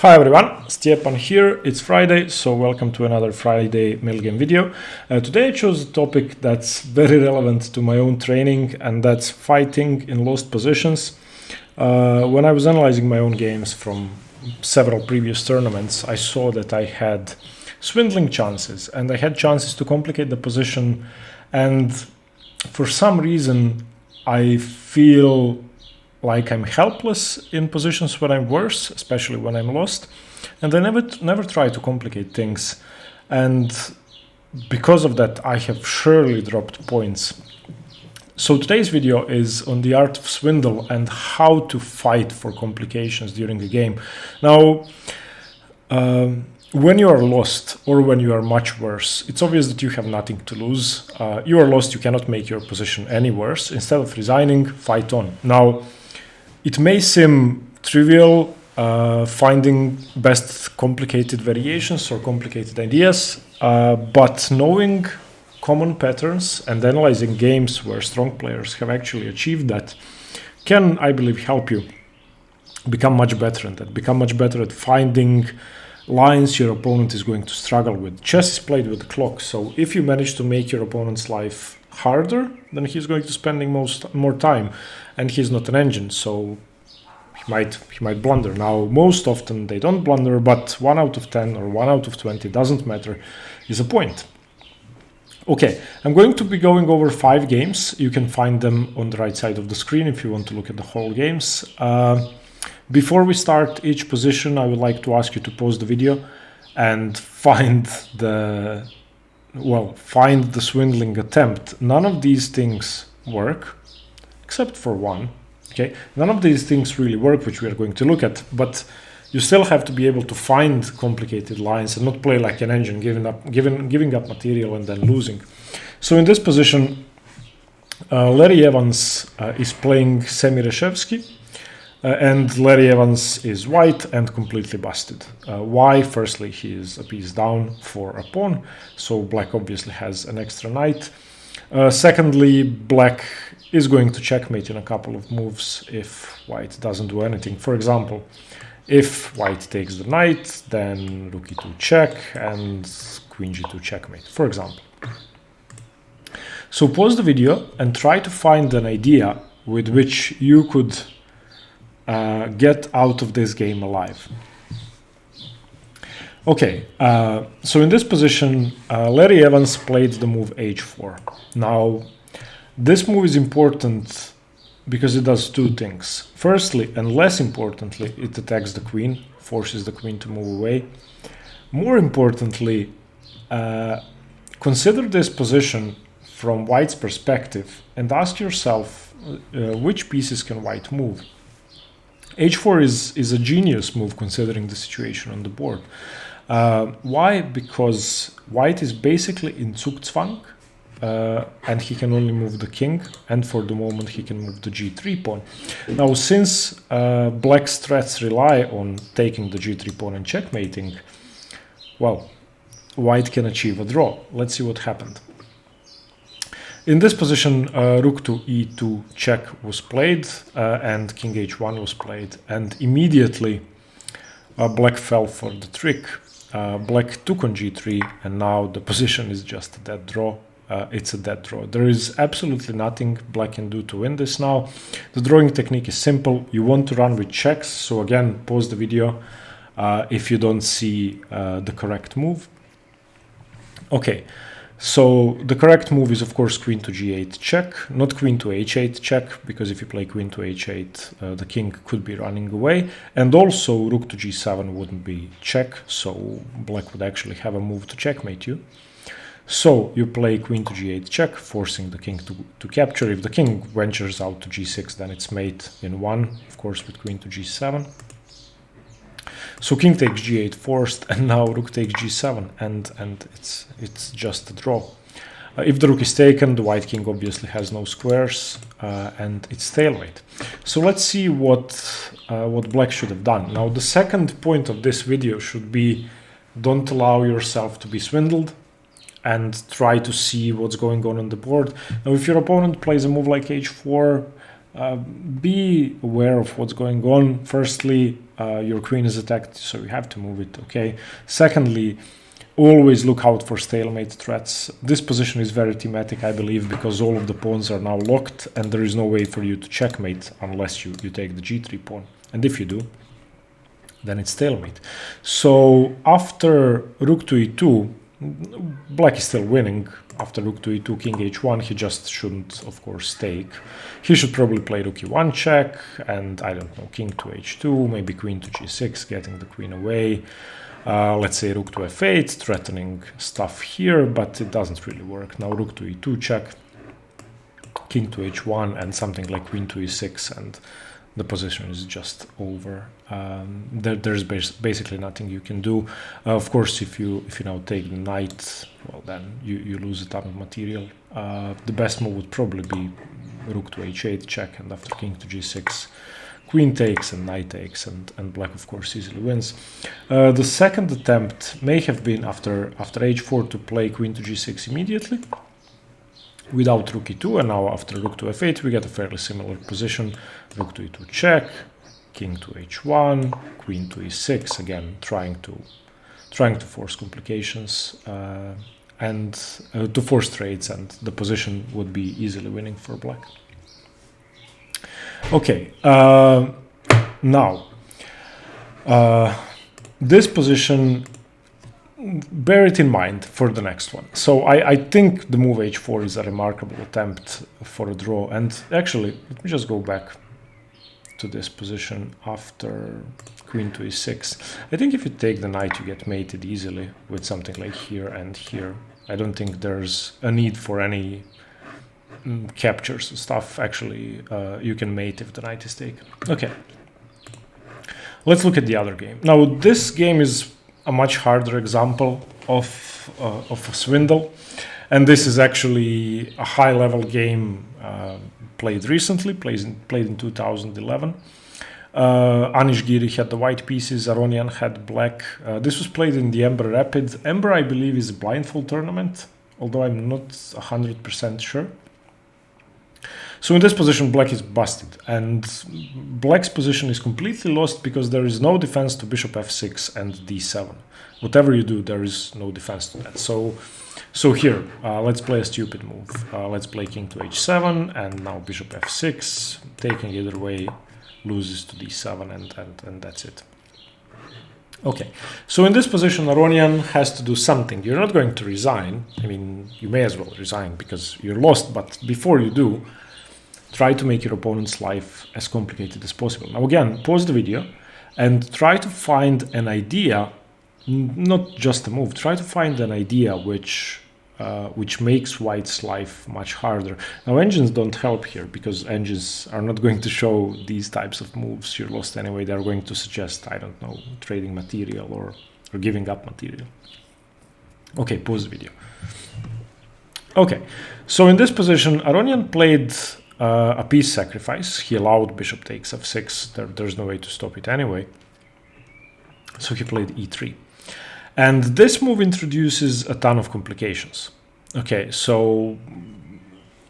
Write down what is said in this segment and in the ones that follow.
Hi everyone, Stepan here. It's Friday, so welcome to another Friday middle game video. Today I chose a topic that's very relevant to my own training, and that's fighting in lost positions. When I was analyzing my own games from several previous tournaments, I saw that I had swindling chances and I had chances to complicate the position, and for some reason I feel like I'm helpless in positions when I'm worse, especially when I'm lost, and I never try to complicate things, and because of that I have surely dropped points. So today's video is on the art of swindle and how to fight for complications during the game. Now, when you are lost or when you are much worse, it's obvious that you have nothing to lose. You are lost, you cannot make your position any worse. Instead of resigning, fight on. Now, it may seem trivial finding best complicated variations or complicated ideas, but knowing common patterns and analyzing games where strong players have actually achieved that can, I believe, help you become much better at that, become much better at finding lines your opponent is going to struggle with. Chess is played with the clock, so if you manage to make your opponent's life harder, then he's going to spending more time, and he's not an engine, so he might blunder. Now, most often they don't blunder, but 1 out of 10 or 1 out of 20, doesn't matter, is a point. Okay, I'm going to be going over 5 games. You can find them on the right side of the screen if you want to look at the whole games. Before we start each position, I would like to ask you to pause the video and find the swindling attempt. None of these things work, except for one. Okay, none of these things really work, which we are going to look at, but you still have to be able to find complicated lines and not play like an engine, giving up material and then losing. So in this position, Larry Evans is playing semi-Reshevsky, and Larry Evans is white and completely busted. Why? Firstly, he is a piece down for a pawn, so black obviously has an extra knight. Secondly, black is going to checkmate in a couple of moves if white doesn't do anything. For example, if white takes the knight, then rook e2 check and queen g2 checkmate, for example. So pause the video and try to find an idea with which you could get out of this game alive. Okay, so in this position, Larry Evans played the move h4. Now, this move is important because it does two things. Firstly, and less importantly, it attacks the queen, forces the queen to move away. More importantly, consider this position from white's perspective and ask yourself which pieces can white move. h4 is a genius move considering the situation on the board. Why? Because white is basically in Zugzwang, and he can only move the king, and for the moment he can move the g3 pawn. Now, since black's threats rely on taking the g3 pawn and checkmating, well, white can achieve a draw. Let's see what happened. In this position, rook to e2 check was played, and king h1 was played, and immediately black fell for the trick. Black took on g3, and now the position is just a dead draw. It's a dead draw. There is absolutely nothing black can do to win this now. The drawing technique is simple. You want to run with checks, so again, pause the video if you don't see the correct move. Okay. So the correct move is, of course, queen to g8 check, not queen to h8 check, because if you play queen to h8, the king could be running away, and also rook to g7 wouldn't be check, so black would actually have a move to checkmate you. So you play queen to g8 check, forcing the king to capture. If the king ventures out to g6, then it's mate in one, of course, with queen to g7. So king takes g8 forced, and now rook takes g7, and it's just a draw. If the rook is taken, the white king obviously has no squares, and it's stalemate. So let's see what black should have done. Now, the second point of this video should be: don't allow yourself to be swindled, and try to see what's going on the board. Now, if your opponent plays a move like h4, be aware of what's going on. Firstly, your queen is attacked, so you have to move it, okay? Secondly, always look out for stalemate threats. This position is very thematic, I believe, because all of the pawns are now locked and there is no way for you to checkmate unless you take the g3 pawn. And if you do, then it's stalemate. So after rook to e2, black is still winning. After rook to e2, king h1, he just shouldn't, of course, take. He should probably play rook e1 check, and I don't know, king to h2, maybe queen to g6, getting the queen away. Let's say rook to f8, threatening stuff here, but it doesn't really work. Now rook to e2 check, king to h1, and something like queen to e6, and the position is just over. There's basically nothing you can do. Of course, if you now take the knight, well, then you lose a ton of material. The best move would probably be rook to h8 check, and after king to g6, queen takes and knight takes, and black, of course, easily wins. The second attempt may have been after h4 to play queen to g6 immediately without rook e2, and now after rook to f8 we get a fairly similar position. Rook to e2 check, king to h1, queen to e6, again trying to force complications and to force trades, and the position would be easily winning for black. Okay, now this position, bear it in mind for the next one. So I think the move h4 is a remarkable attempt for a draw. And actually, let me just go back to this position after queen to e6. I think if you take the knight, you get mated easily with something like here and here. I don't think there's a need for any captures and stuff. Actually, you can mate if the knight is taken. Okay, let's look at the other game. Now, this game is a much harder example of a swindle, and this is actually a high-level game played recently, played in 2011. Onischuk had the white pieces, Aronian had black. This was played in the Ember Rapid. Ember, I believe, is a blindfold tournament, although I'm not 100% sure. So in this position, black is busted, and black's position is completely lost because there is no defense to bishop f6 and d7. Whatever you do, there is no defense to that. So here, let's play a stupid move. Let's play king to h7, and now bishop f6, taking either way loses to d7, and that's it. Okay, so in this position, Aronian has to do something. You're not going to resign. I mean, you may as well resign because you're lost, but before you do, try to make your opponent's life as complicated as possible. Now again, pause the video and try to find an idea, not just a move, try to find an idea which makes white's life much harder. Now engines don't help here because engines are not going to show these types of moves. You're lost anyway. They're going to suggest, I don't know, trading material or giving up material. Okay, pause the video. Okay, so in this position, Aronian played a piece sacrifice. He allowed bishop takes f6. There's no way to stop it anyway. So he played e3. And this move introduces a ton of complications. Okay, so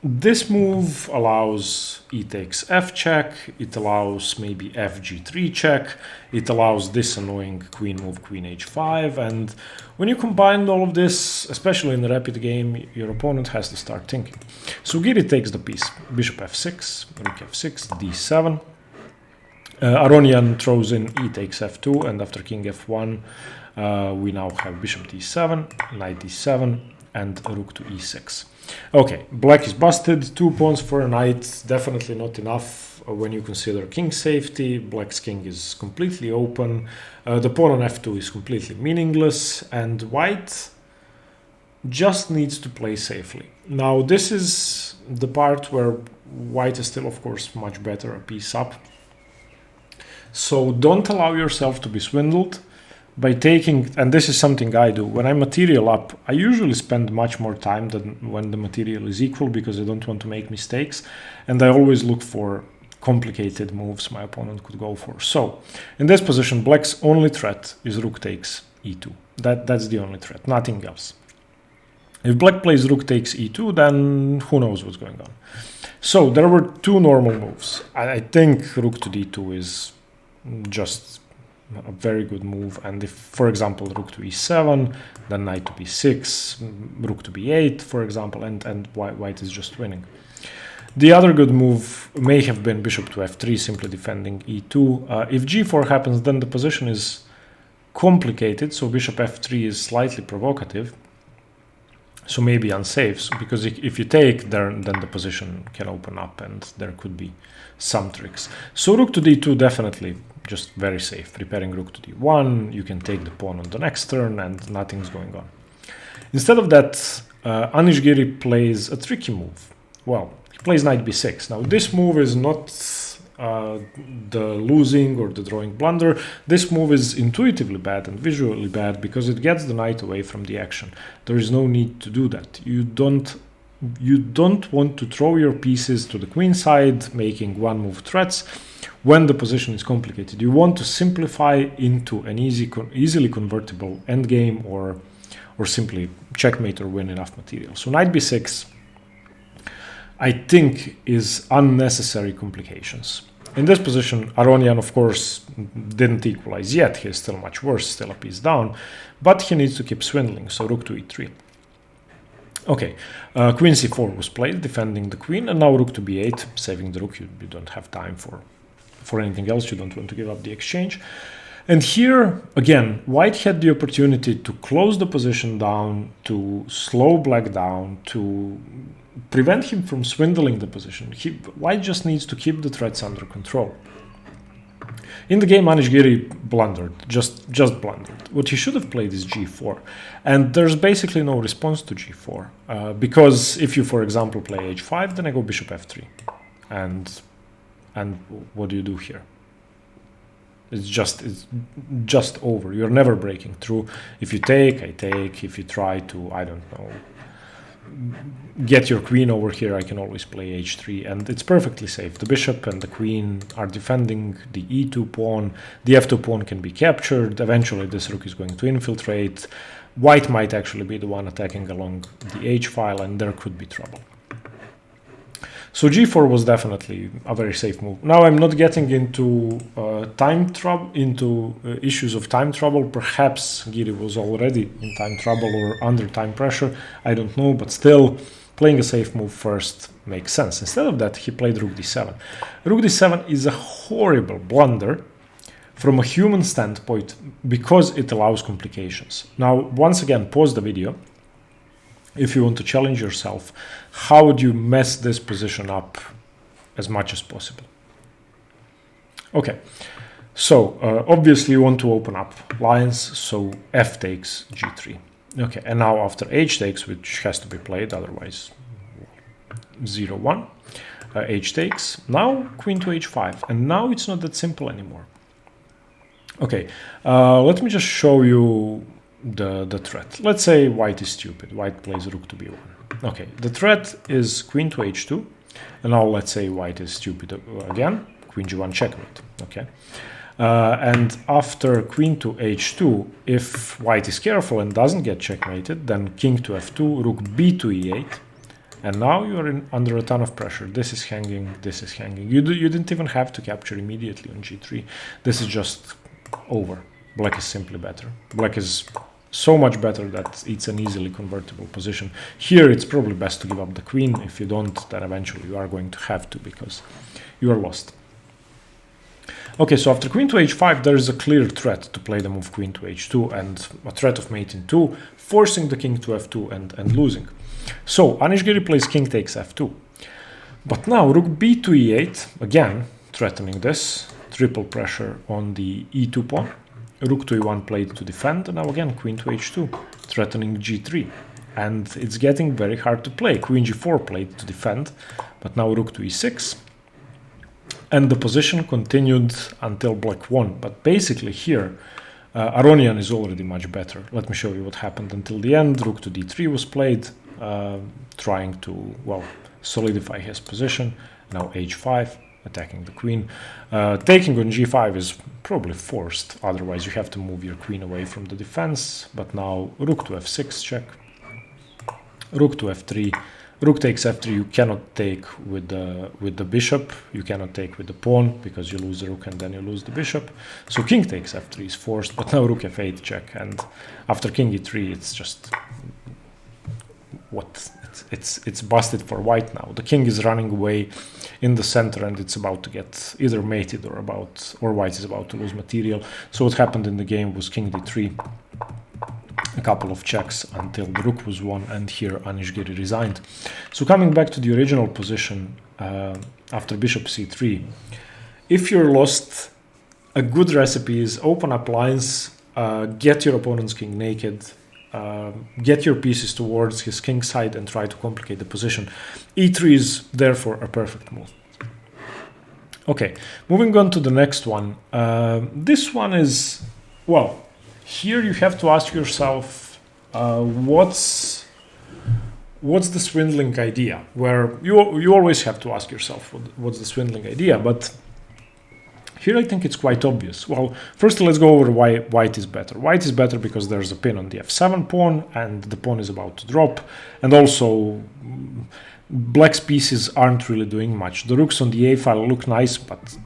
this move allows e takes f check. It allows maybe f g3 check. It allows this annoying queen move, queen h5. And when you combine all of this, especially in the rapid game, your opponent has to start thinking. So Giri takes the piece, bishop f6, rook f6, d7. Aronian throws in e takes f2, and after king f1, we now have bishop d7, knight d7, and rook to e6. Okay, black is busted. 2 pawns for a knight, definitely not enough when you consider king safety. Black's king is completely open. The pawn on f2 is completely meaningless, and white just needs to play safely. Now, this is the part where white is still, of course, much better a piece up. So don't allow yourself to be swindled by taking, and this is something I do, when I material up, I usually spend much more time than when the material is equal because I don't want to make mistakes, and I always look for complicated moves my opponent could go for. So in this position, black's only threat is rook takes e2. That's the only threat, nothing else. If black plays rook takes e2, then who knows what's going on. So there were two normal moves. I think rook to d2 is just a very good move. And if, for example, rook to e7, then knight to b6, rook to b8, for example, and white is just winning. The other good move may have been bishop to f3, simply defending e2. If g4 happens, then the position is complicated, so bishop f3 is slightly provocative. So maybe unsafe, so because if you take, then the position can open up and there could be some tricks. So rook to d2 definitely just very safe. Preparing rook to d1, you can take the pawn on the next turn and nothing's going on. Instead of that, Onischuk plays a tricky move. Well, he plays knight b6. Now this move is not the losing or the drawing blunder. This move is intuitively bad and visually bad because it gets the knight away from the action. There is no need to do that. You don't want to throw your pieces to the queen side, making one move threats when the position is complicated. You want to simplify into an easily convertible endgame or simply checkmate or win enough material. So knight b6, I think, is unnecessary complications. In this position, Aronian, of course, didn't equalize yet. He's still much worse, still a piece down, but he needs to keep swindling, so rook to e3. Okay, queen c4 was played, defending the queen, and now rook to b8, saving the rook. You don't have time for anything else. You don't want to give up the exchange. And here, again, white had the opportunity to close the position down, to slow black down, to prevent him from swindling the position. White just needs to keep the threats under control. In the game, Onischuk blundered, just blundered. What he should have played is g4. And there's basically no response to g4. Because if you, for example, play h5, then I go bishop f3. And what do you do here? It's just over. You're never breaking through. If you take, I take. If you try to, I don't know, get your queen over here, I can always play h3, and it's perfectly safe. The bishop and the queen are defending the e2 pawn. The f2 pawn can be captured. Eventually, this rook is going to infiltrate. White might actually be the one attacking along the h file, and there could be trouble. So g4 was definitely a very safe move. Now I'm not getting into issues of time trouble. Perhaps Giri was already in time trouble or under time pressure. I don't know, but still, playing a safe move first makes sense. Instead of that, he played rook d7. Rook d7 is a horrible blunder from a human standpoint because it allows complications. Now, once again, pause the video. If you want to challenge yourself, how would you mess this position up as much as possible? Okay, so obviously you want to open up lines, so f takes g3. Okay, and now after h takes, which has to be played, otherwise 0-1, h takes, now queen to h5, and now it's not that simple anymore. Okay, let me just show you the threat. Let's say white is stupid. White plays rook to b1. Okay, the threat is queen to h2, and now let's say white is stupid again. Queen g1 checkmate. Okay, and after queen to h2, if white is careful and doesn't get checkmated, then king to f2, rook b to e8, and now you're under a ton of pressure. This is hanging. This is hanging. You didn't even have to capture immediately on g3. This is just over. Black is simply better. Black is so much better that it's an easily convertible position. Here, it's probably best to give up the queen. If you don't, then eventually you are going to have to because you are lost. Okay, so after queen to h5, there is a clear threat to play the move queen to h2 and a threat of mate in 2, forcing the king to f2 and losing. So Onischuk plays king takes f2. But now rook b to e8, again threatening this, triple pressure on the e2 pawn. Rook to e1 played to defend, and now again queen to h2, threatening g3. And it's getting very hard to play. Queen g4 played to defend, but now rook to e6. And the position continued until black won. But basically here, Aronian is already much better. Let me show you what happened until the end. Rook to d3 was played, trying to, well, solidify his position. Now h5. Attacking the queen. Taking on g5 is probably forced, otherwise you have to move your queen away from the defense, but now rook to f6 check, rook to f3, Rook takes f3, you cannot take with the bishop, you cannot take with the pawn because you lose the rook and then you lose the bishop. So king takes f3 is forced, but now rook f8 check, and after king e3 it's just it's busted for white now. The king is running away in the center and it's about to get either mated or white is about to lose material. So what happened in the game was king d3, a couple of checks until the rook was won, and here Onischuk resigned. So coming back to the original position after bishop c3, if you're lost, a good recipe is open up lines, get your opponent's king naked, get your pieces towards his king side and try to complicate the position. e3 is therefore a perfect move. Okay, moving on to the next one. This one is, well, here you have to ask yourself, what's the swindling idea? Where you always have to ask yourself what's the swindling idea, but here I think it's quite obvious. Well, first let's go over why white is better. White is better because there's a pin on the f7 pawn and the pawn is about to drop, and also black's pieces aren't really doing much. The rooks on the a file look nice, but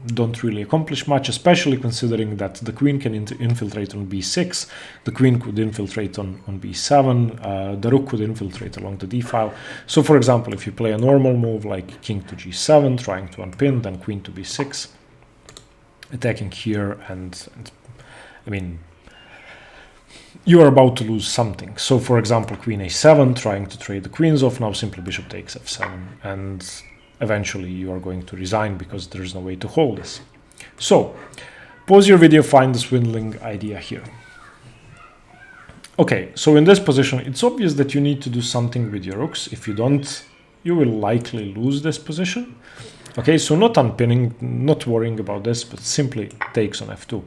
don't really accomplish much, especially considering that the queen can infiltrate on b6, the queen could infiltrate on b7, the rook could infiltrate along the d file. So for example, if you play a normal move like king to g7, trying to unpin, then queen to b6, attacking here, and I mean, you are about to lose something. So for example, queen a7, trying to trade the queens off, now simply bishop takes f7, and eventually you are going to resign because there is no way to hold this. So pause your video, find the swindling idea here. Okay, so in this position, it's obvious that you need to do something with your rooks. If you don't, you will likely lose this position. Okay, so not unpinning, not worrying about this, but simply takes on f2.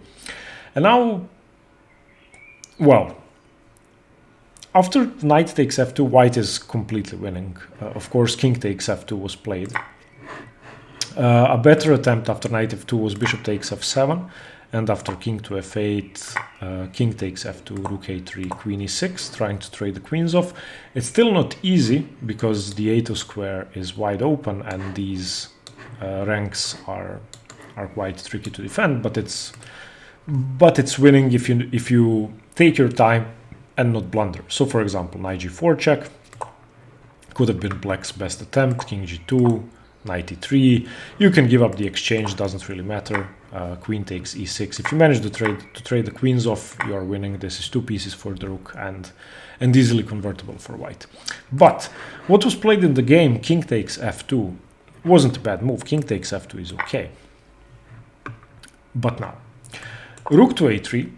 And now, well, after knight takes f2, white is completely winning. Of course, king takes f2 was played. A better attempt after knight f2 was bishop takes f7, and after king to f8, king takes f2, rook a3, queen e6, trying to trade the queens off. It's still not easy because the a2 square is wide open and these ranks are quite tricky to defend, but it's winning if you take your time and not blunder. So for example, knight g4 check could have been black's best attempt, king g2, knight e3. You can give up the exchange, doesn't really matter. Queen takes e6. If you manage to trade the queens off, you are winning. This is two pieces for the rook and easily convertible for white. But what was played in the game, king takes f2, wasn't a bad move. King takes f2 is okay. But now, rook to a3,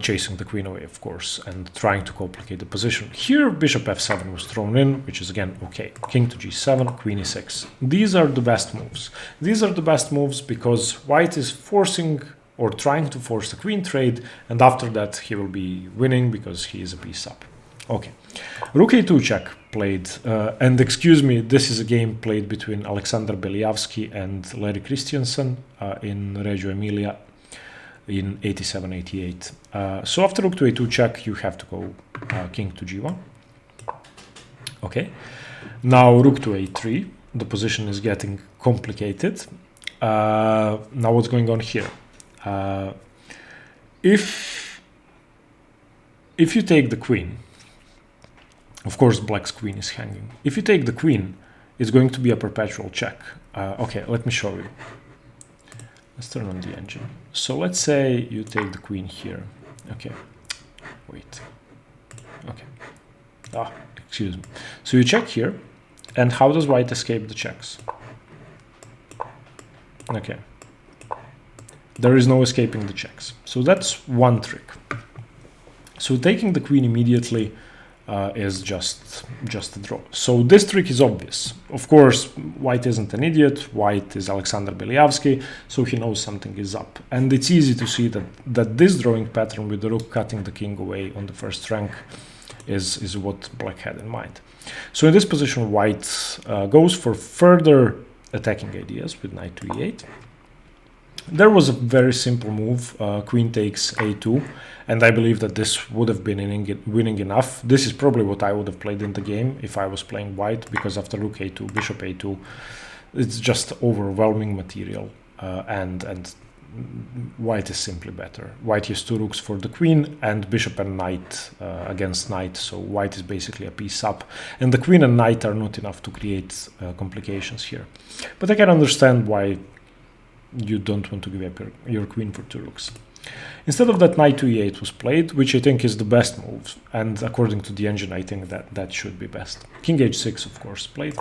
chasing the queen away, of course, and trying to complicate the position. Here, bishop f7 was thrown in, which is again okay. King to g7, queen e6. These are the best moves. These are the best moves because white is forcing or trying to force the queen trade, and after that he will be winning because he is a piece up. Okay, rook a2 check played, and excuse me, this is a game played between Alexander Beliavsky and Larry Christensen in Reggio Emilia in 87-88. So after rook to a2 check, you have to go king to g1. Okay, now rook to a3, the position is getting complicated. Now what's going on here? If you take the queen, of course black's queen is hanging. If you take the queen, it's going to be a perpetual check. Okay, let me show you. Let's turn on the engine. So let's say you take the queen here. Okay, wait. Okay. Excuse me. So you check here, and how does white escape the checks? Okay. There is no escaping the checks. So that's one trick. So taking the queen immediately is just a draw. So this trick is obvious. Of course, white isn't an idiot. White is Alexander Beliavsky, so he knows something is up. And it's easy to see that this drawing pattern with the rook cutting the king away on the first rank is what black had in mind. So in this position, white goes for further attacking ideas with knight to e8. There was a very simple move, queen takes a2, and I believe that this would have been winning enough. This is probably what I would have played in the game if I was playing white, because after rook a2, bishop a2, it's just overwhelming material, and white is simply better. White has 2 rooks for the queen and bishop and knight against knight, so white is basically a piece up, and the queen and knight are not enough to create complications here. But I can understand why you don't want to give up your queen for 2 rooks. Instead of that, knight to e8 was played, which I think is the best move, and according to the engine I think that should be best. King h6 of course played,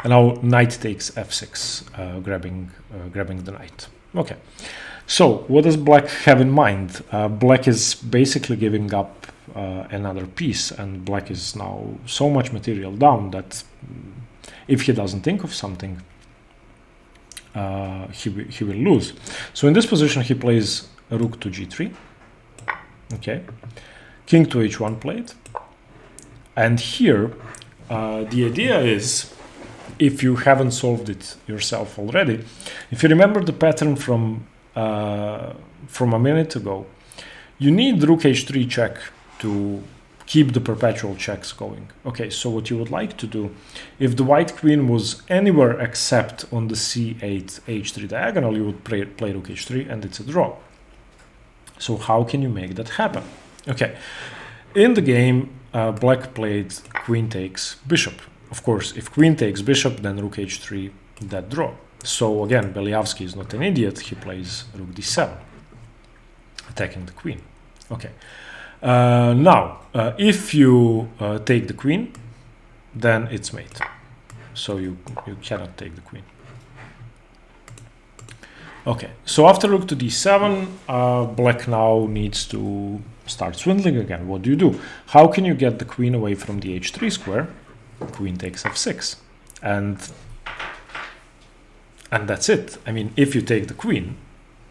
and now knight takes f6, grabbing the knight. Okay, so what does black have in mind? Black is basically giving up another piece, and black is now so much material down that if he doesn't think of something, he will lose. So in this position he plays rook to g3, okay, king to h1 played, and here the idea is, if you haven't solved it yourself already, if you remember the pattern from a minute ago, you need rook h3 check to keep the perpetual checks going. Okay, so what you would like to do, if the white queen was anywhere except on the c8 h3 diagonal, you would play rook h3 and it's a draw. So how can you make that happen? Okay, in the game black played queen takes bishop. Of course, if queen takes bishop, then rook h3, that draw. So again, Beliavsky is not an idiot, he plays rook d7, attacking the queen. Okay. Now, if you take the queen, then it's mate. So you cannot take the queen. Okay, so after rook to d7, black now needs to start swindling again. What do? How can you get the queen away from the h3 square? Queen takes f6. And that's it. I mean, if you take the queen,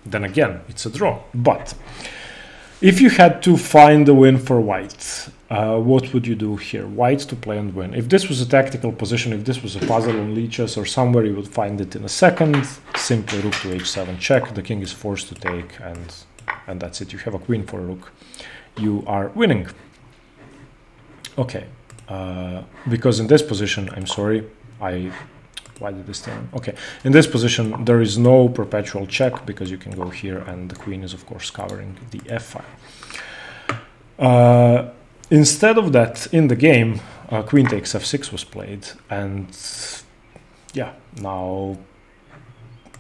then again, it's a draw. But if you had to find a win for white, what would you do here? White to play and win. If this was a tactical position, if this was a puzzle on leeches or somewhere, you would find it in a second. Simply rook to h7 check. The king is forced to take, and that's it. You have a queen for a rook. You are winning. Okay, because in this position, I'm sorry, why did this turn? Okay, in this position there is no perpetual check because you can go here and the queen is of course covering the f file. Instead of that, in the game, queen takes f6 was played, and yeah, now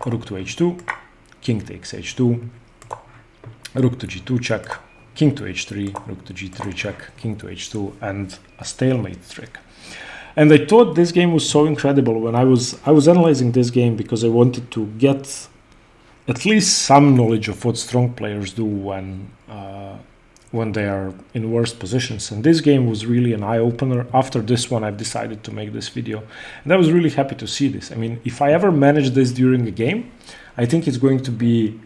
rook to h2, king takes h2, rook to g2 check, king to h3, rook to g3 check, king to h2, and a stalemate trick. And I thought this game was so incredible when I was analyzing this game, because I wanted to get at least some knowledge of what strong players do when they are in worse positions. And this game was really an eye-opener. After this one, I've decided to make this video, and I was really happy to see this. I mean, if I ever manage this during a game, I think it's going to be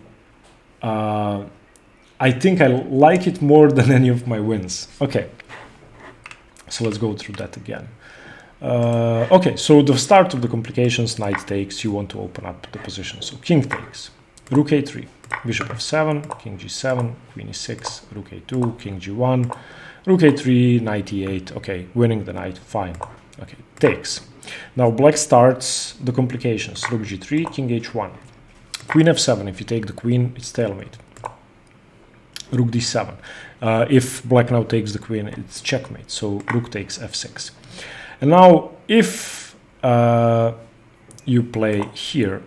I think I like it more than any of my wins. Okay, so let's go through that again. Okay, so the start of the complications, knight takes, you want to open up the position. So king takes, rook a3, bishop f7, king g7, queen e6, rook a2, king g1, rook a3, knight e8. Okay, winning the knight, fine. Okay, takes. Now black starts the complications, rook g3, king h1, queen f7. If you take the queen, it's stalemate. Rook d7. If black now takes the queen, it's checkmate. So rook takes f6. And now if you play here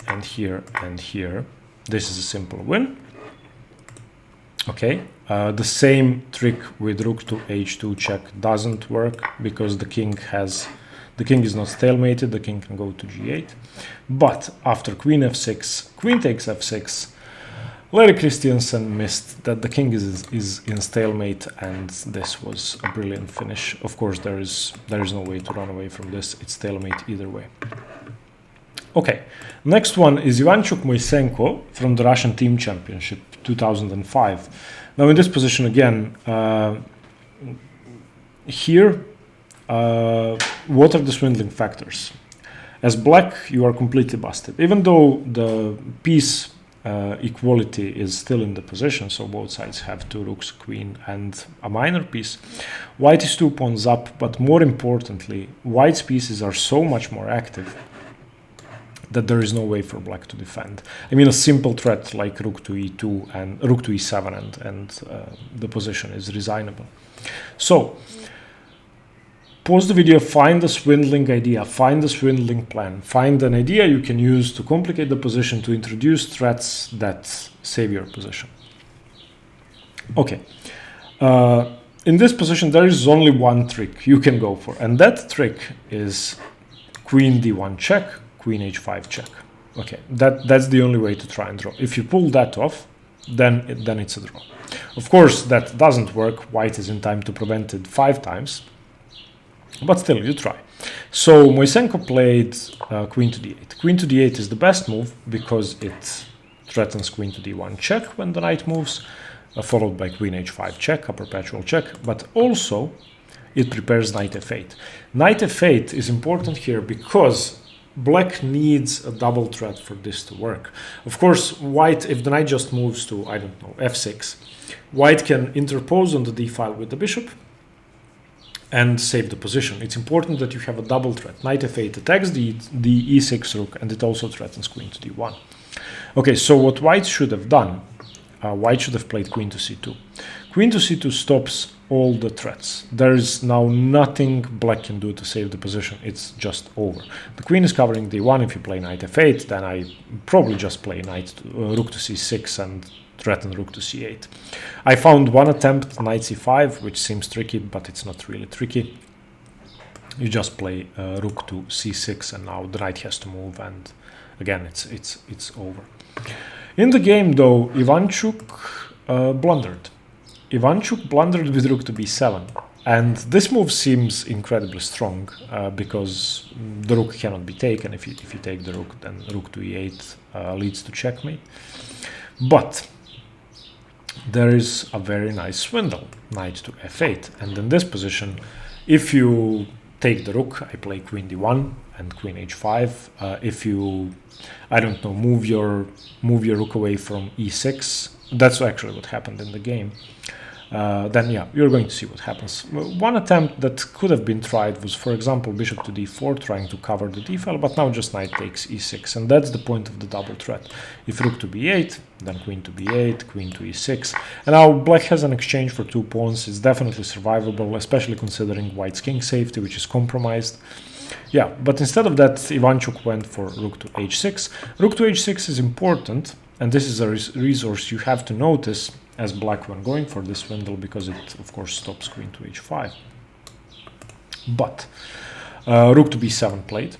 and here and here, this is a simple win. Okay, the same trick with rook to h2 check doesn't work because the king is not stalemated. The king can go to g8. But after queen f6, queen takes f6, Larry Christensen missed that the king is in stalemate, and this was a brilliant finish. Of course, there is no way to run away from this. It's stalemate either way. Okay, next one is Onischuk Moisenko from the Russian Team Championship 2005. Now in this position again, here, what are the swindling factors? As black, you are completely busted. Even though the piece equality is still in the position, so both sides have 2 rooks, queen, and a minor piece, white is 2 pawns up, but more importantly, white's pieces are so much more active that there is no way for black to defend. I mean, a simple threat like rook to e2 and rook to e7 and the position is resignable. So, pause the video, find the swindling idea, find the swindling plan, find an idea you can use to complicate the position, to introduce threats that save your position. Okay, in this position there is only one trick you can go for, and that trick is queen d1 check, queen h5 check. Okay, that's the only way to try and draw. If you pull that off, then it's a draw. Of course, that doesn't work. White is in time to prevent it 5 times. But still, you try. So Moisenko played queen to d8. Queen to d8 is the best move because it threatens queen to d1 check when the knight moves, followed by queen h5 check, a perpetual check, but also it prepares knight f8. Knight f8 is important here because black needs a double threat for this to work. Of course, white, if the knight just moves to, I don't know, f6, white can interpose on the d file with the bishop and save the position. It's important that you have a double threat. Knight f8 attacks the e6 rook, and it also threatens queen to d1. Okay, so what white should have done, white should have played queen to c2. Queen to c2 stops all the threats. There is now nothing black can do to save the position. It's just over. The queen is covering d1. If you play knight f8, then I probably just play rook to c6 and threaten rook to c8. I found one attempt, knight c5, which seems tricky, but it's not really tricky. You just play rook to c6, and now the knight has to move, and again, it's over. In the game, though, Onischuk blundered. Onischuk blundered with rook to b7, and this move seems incredibly strong because the rook cannot be taken. If you take the rook, then rook to e8 leads to checkmate. But there is a very nice swindle, knight to f8, and in this position, if you take the rook, I play queen d1 and queen h5. If you, I don't know, move your rook away from e6, that's actually what happened in the game. Then yeah, you're going to see what happens. One attempt that could have been tried was, for example, bishop to d4, trying to cover the d file, but now just knight takes e6, and that's the point of the double threat. If rook to b8, then queen to b8, queen to e6, and now black has an exchange for 2 pawns. It's definitely survivable, especially considering white's king safety, which is compromised. Yeah, but instead of that, Onischuk went for rook to h6. Rook to h6 is important, and this is a resource you have to notice as black when going for this swindle, because it of course stops queen to h5. But rook to b7 played,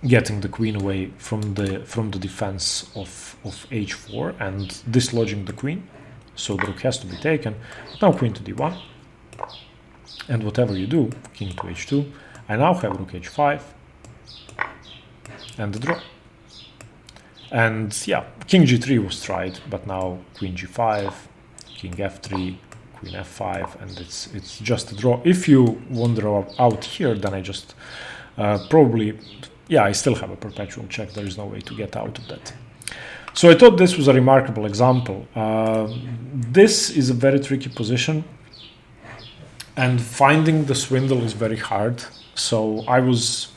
getting the queen away from the defense of h4 and dislodging the queen, so the rook has to be taken. Now queen to d1, and whatever you do, king to h2, I now have rook h5 and the draw. And yeah, king g3 was tried, but now queen g5, king f3, queen f5, and it's just a draw. If you wander out here, then I just probably, yeah, I still have a perpetual check. There is no way to get out of that. So I thought this was a remarkable example. This is a very tricky position, and finding the swindle is very hard. So I was,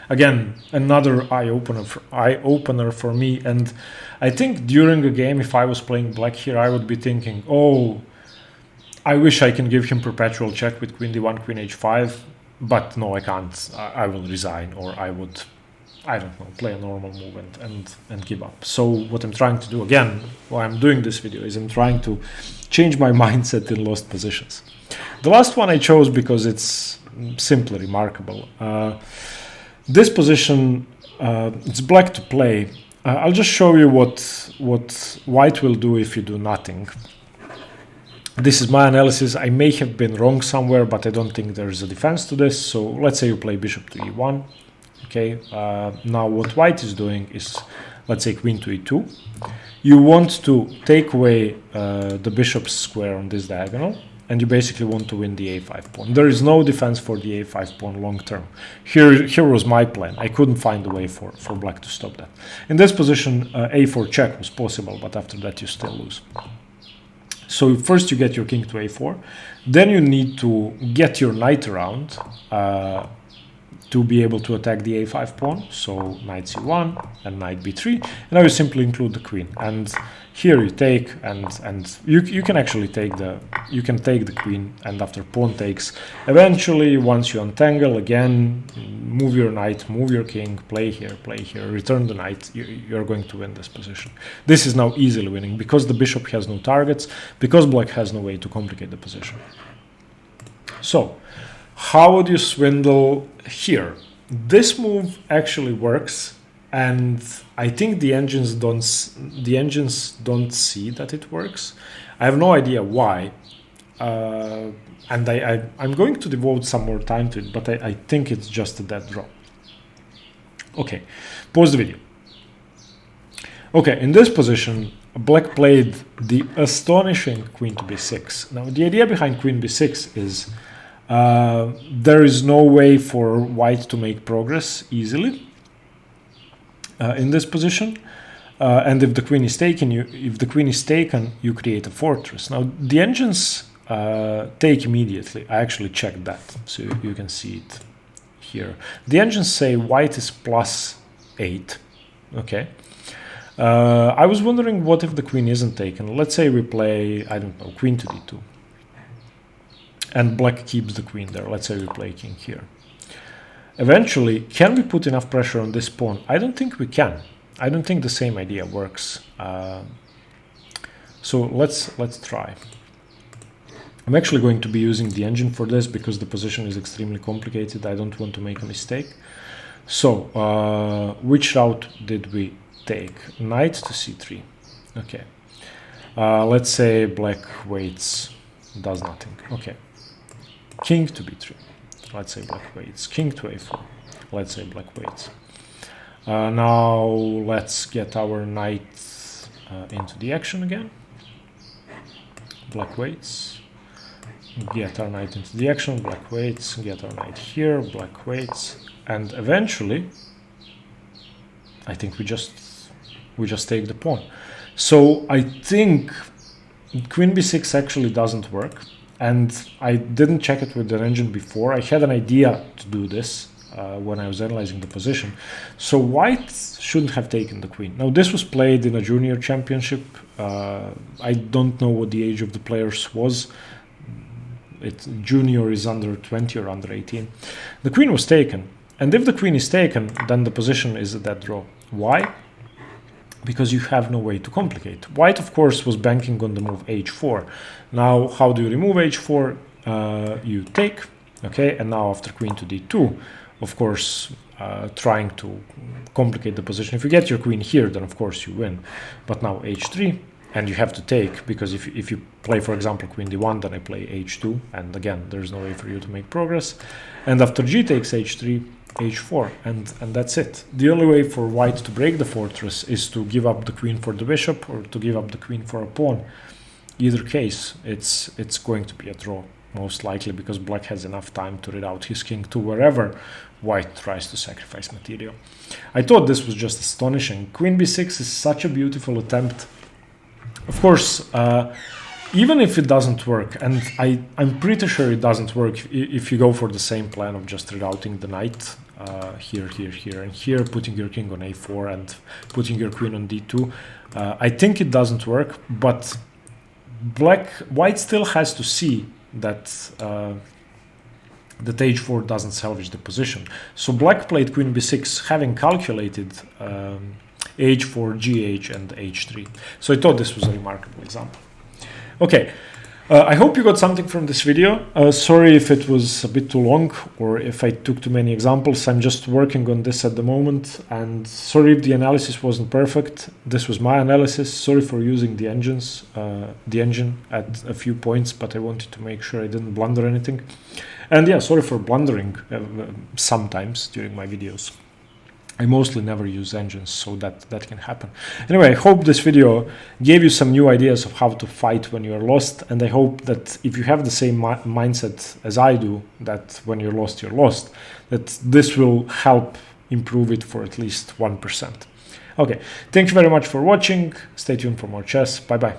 again, another eye-opener for me, and I think during a game, if I was playing black here, I would be thinking, oh, I wish I can give him perpetual check with queen d1, queen h5, but no, I can't. I will resign, or I would, I don't know, play a normal move and give up. So what I'm trying to do, again, why I'm doing this video, is I'm trying to change my mindset in lost positions. The last one I chose because it's simply remarkable. This position, it's black to play. I'll just show you what white will do if you do nothing. This is my analysis. I may have been wrong somewhere, but I don't think there is a defense to this. So let's say you play bishop to e1. Okay, now what white is doing is, let's say queen to e2. You want to take away the bishop's square on this diagonal, and you basically want to win the a5 pawn. There is no defense for the a5 pawn long term. Here was my plan. I couldn't find a way for black to stop that. In this position, a4 check was possible, but after that you still lose. So first you get your king to a4, then you need to get your knight around to be able to attack the a5 pawn. So knight c1 and knight b3, and now you simply include the queen. And here you take, and you can actually take the queen, and after pawn takes, eventually once you untangle again, move your knight, move your king, play here, return the knight, you're going to win this position. This is now easily winning because the bishop has no targets, because black has no way to complicate the position. So how would you swindle here? This move actually works, and I think the engines don't see that it works. I have no idea why, and I'm going to devote some more time to it, but I think it's just a dead draw. Okay, pause the video. Okay, in this position, black played the astonishing queen to b6. Now, the idea behind queen b6 is there is no way for white to make progress easily in this position, and if the queen is taken, you create a fortress. Now the engines take immediately. I actually checked that, so you can see it here. The engines say white is +8. Okay. I was wondering what if the queen isn't taken. Let's say we play, I don't know, queen to d2. And black keeps the queen there. Let's say we play king here. Eventually, can we put enough pressure on this pawn? I don't think we can. I don't think the same idea works. So let's try. I'm actually going to be using the engine for this because the position is extremely complicated. I don't want to make a mistake. So which route did we take? Knight to c3. Okay. Let's say black waits, does nothing. Okay. King to b3. Let's say black waits. King to a4. Let's say black waits. Now let's get our knight into the action again. Black waits. Get our knight into the action. Black waits. Get our knight here. Black waits. And eventually, I think we just take the pawn. So I think queen b6 actually doesn't work. And I didn't check it with the engine before. I had an idea to do this when I was analyzing the position. So white shouldn't have taken the queen. Now this was played in a junior championship. I don't know what the age of the players was. Junior is under 20 or under 18. The queen was taken. And if the queen is taken, then the position is a dead draw. Why? Because you have no way to complicate. White, of course, was banking on the move h4. Now, how do you remove h4? You take, okay, and now after queen to d2, of course, trying to complicate the position. If you get your queen here, then of course you win. But now h3, and you have to take, because if you play, for example, queen d1, then I play h2, and again, there's no way for you to make progress. And after g takes h3, h4, and that's it. The only way for white to break the fortress is to give up the queen for the bishop or to give up the queen for a pawn. Either case, it's going to be a draw, most likely, because black has enough time to read out his king to wherever white tries to sacrifice material. I thought this was just astonishing. Queen b6 is such a beautiful attempt. Of course, even if it doesn't work, and I'm pretty sure it doesn't work if you go for the same plan of just rerouting the knight here, and here, putting your king on a4 and putting your queen on d2. I think it doesn't work, but white still has to see that that h4 doesn't salvage the position. So black played queen b6, having calculated h4, gh, and h3. So I thought this was a remarkable example. Okay, I hope you got something from this video. Sorry if it was a bit too long or if I took too many examples. I'm just working on this at the moment, and sorry if the analysis wasn't perfect. This was my analysis. Sorry for using the engine at a few points, but I wanted to make sure I didn't blunder anything. And yeah, sorry for blundering sometimes during my videos. I mostly never use engines, so that can happen. Anyway, I hope this video gave you some new ideas of how to fight when you're lost, and I hope that if you have the same mindset as I do, that when you're lost, that this will help improve it for at least 1%. Okay, thank you very much for watching. Stay tuned for more chess. Bye bye.